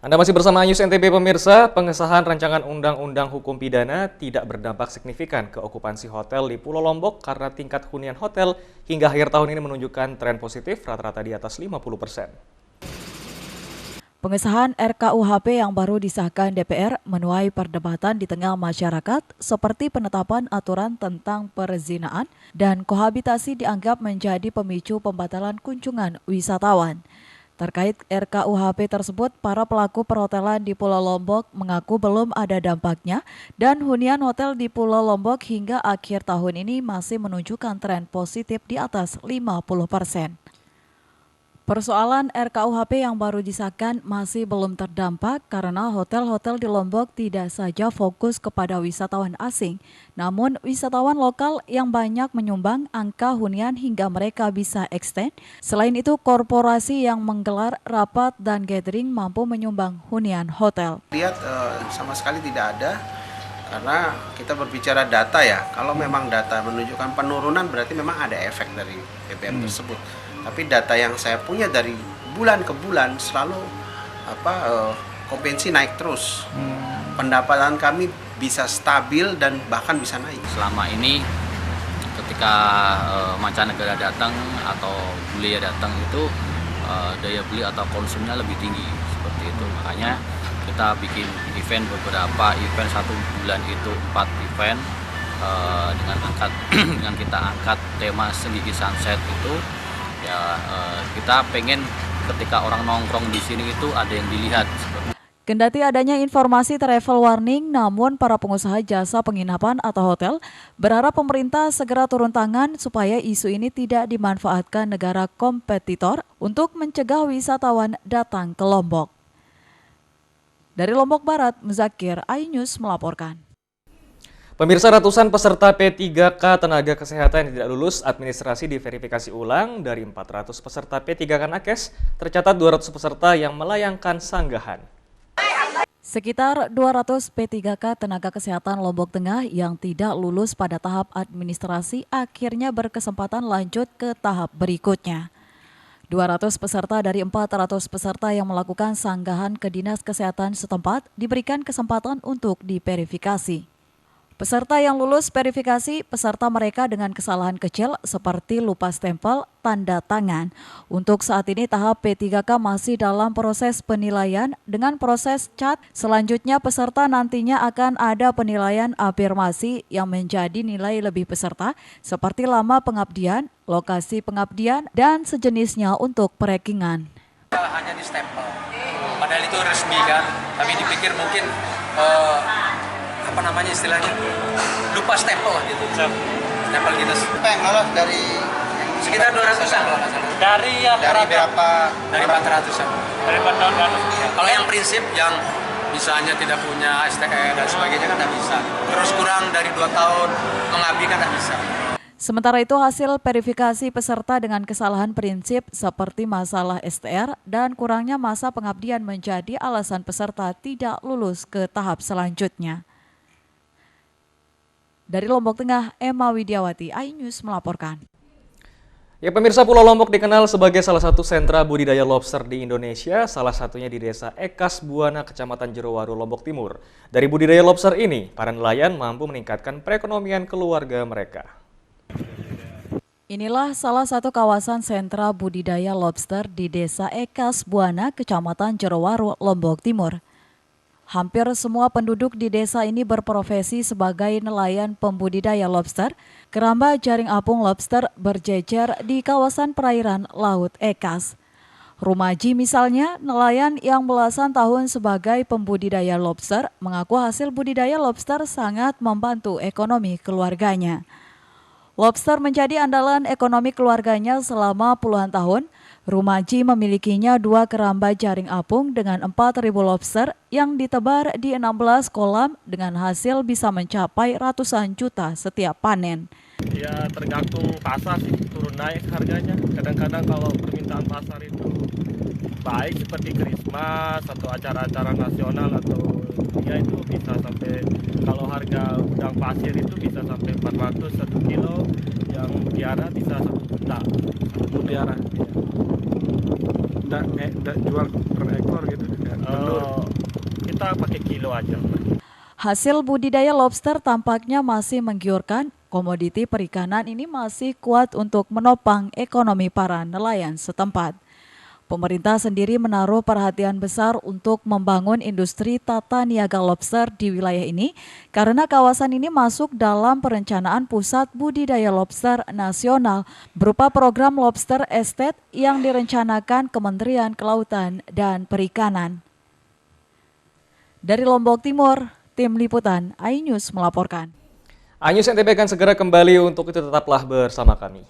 Anda masih bersama News NTB pemirsa, pengesahan rancangan Undang-Undang Hukum Pidana tidak berdampak signifikan ke okupansi hotel di Pulau Lombok karena tingkat hunian hotel hingga akhir tahun ini menunjukkan tren positif rata-rata di atas 50%. Pengesahan RKUHP yang baru disahkan DPR menuai perdebatan di tengah masyarakat seperti penetapan aturan tentang perzinaan dan kohabitasi dianggap menjadi pemicu pembatalan kunjungan wisatawan. Terkait RKUHP tersebut, para pelaku perhotelan di Pulau Lombok mengaku belum ada dampaknya dan hunian hotel di Pulau Lombok hingga akhir tahun ini masih menunjukkan tren positif di atas 50%. Persoalan RKUHP yang baru disahkan masih belum terdampak karena hotel-hotel di Lombok tidak saja fokus kepada wisatawan asing, namun wisatawan lokal yang banyak menyumbang angka hunian hingga mereka bisa extend. Selain itu, korporasi yang menggelar rapat dan gathering mampu menyumbang hunian hotel. Lihat sama sekali tidak ada, karena kita berbicara data ya. Kalau memang data menunjukkan penurunan berarti memang ada efek dari BBM tersebut. Tapi data yang saya punya dari bulan ke bulan selalu okupansi naik terus. Pendapatan kami bisa stabil dan bahkan bisa naik. Selama ini ketika mancanegara datang atau bule datang itu daya beli atau konsumnya lebih tinggi seperti itu. Makanya kita bikin event beberapa event, satu bulan itu 4 event dengan kita angkat tema Senggigi Sunset itu. Ya, kita pengen ketika orang nongkrong di sini itu ada yang dilihat. Kendati adanya informasi travel warning, namun para pengusaha jasa penginapan atau hotel berharap pemerintah segera turun tangan supaya isu ini tidak dimanfaatkan negara kompetitor untuk mencegah wisatawan datang ke Lombok. Dari Lombok Barat, Muzakir, iNews melaporkan. Pemirsa, ratusan peserta P3K tenaga kesehatan yang tidak lulus administrasi diverifikasi ulang. Dari 400 peserta P3K Nakes, tercatat 200 peserta yang melayangkan sanggahan. Sekitar 200 P3K tenaga kesehatan Lombok Tengah yang tidak lulus pada tahap administrasi akhirnya berkesempatan lanjut ke tahap berikutnya. 200 peserta dari 400 peserta yang melakukan sanggahan ke Dinas Kesehatan setempat diberikan kesempatan untuk diverifikasi. Peserta yang lulus verifikasi, peserta mereka dengan kesalahan kecil seperti lupa stempel, tanda tangan. Untuk saat ini tahap P3K masih dalam proses penilaian dengan proses cat. Selanjutnya peserta nantinya akan ada penilaian afirmasi yang menjadi nilai lebih peserta seperti lama pengabdian, lokasi pengabdian, dan sejenisnya untuk perekingan. Hanya di stempel, padahal itu resmi kan, tapi dipikir mungkin istilahnya lupa stempel gitu. Stempel gitu. Yang lolos dari sekitar 200-an kalau nggak salah. dari berapa? Dari 400-an. Dari 400. Kalau yang prinsip yang misalnya tidak punya STN dan sebagainya kan nggak bisa. Terus kurang dari 2 tahun mengabdi kan nggak bisa. Sementara itu hasil verifikasi peserta dengan kesalahan prinsip seperti masalah STR dan kurangnya masa pengabdian menjadi alasan peserta tidak lulus ke tahap selanjutnya. Dari Lombok Tengah, Emma Widiawati, iNews melaporkan. Ya pemirsa, Pulau Lombok dikenal sebagai salah satu sentra budidaya lobster di Indonesia, salah satunya di Desa Ekas Buana, Kecamatan Jerowaru, Lombok Timur. Dari budidaya lobster ini, para nelayan mampu meningkatkan perekonomian keluarga mereka. Inilah salah satu kawasan sentra budidaya lobster di Desa Ekas Buana, Kecamatan Jerowaru, Lombok Timur. Hampir semua penduduk di desa ini berprofesi sebagai nelayan pembudidaya lobster. Keramba jaring apung lobster berjejer di kawasan perairan Laut Ekas. Rumaji misalnya, nelayan yang belasan tahun sebagai pembudidaya lobster, mengaku hasil budidaya lobster sangat membantu ekonomi keluarganya. Lobster menjadi andalan ekonomi keluarganya selama puluhan tahun. Rumaji memilikinya 2 keramba jaring apung dengan 4.000 lobster yang ditebar di 16 kolam dengan hasil bisa mencapai ratusan juta setiap panen. Ya tergantung pasar sih, turun naik harganya. Kadang-kadang kalau permintaan pasar itu baik seperti Christmas atau acara-acara nasional atau ya itu bisa sampai, kalau harga udang pasir itu bisa sampai 400 1 kilo, yang piara bisa 1 juta. 1 piara. nggak jual per ekor gitu, telur. Kita pakai kilo aja. Hasil budidaya lobster tampaknya masih menggiurkan. Komoditi perikanan ini masih kuat untuk menopang ekonomi para nelayan setempat. Pemerintah sendiri menaruh perhatian besar untuk membangun industri tata niaga lobster di wilayah ini karena kawasan ini masuk dalam perencanaan Pusat Budidaya Lobster Nasional berupa program Lobster Estate yang direncanakan Kementerian Kelautan dan Perikanan. Dari Lombok Timur, Tim Liputan iNews melaporkan. iNews NTB akan segera kembali, untuk itu tetaplah bersama kami.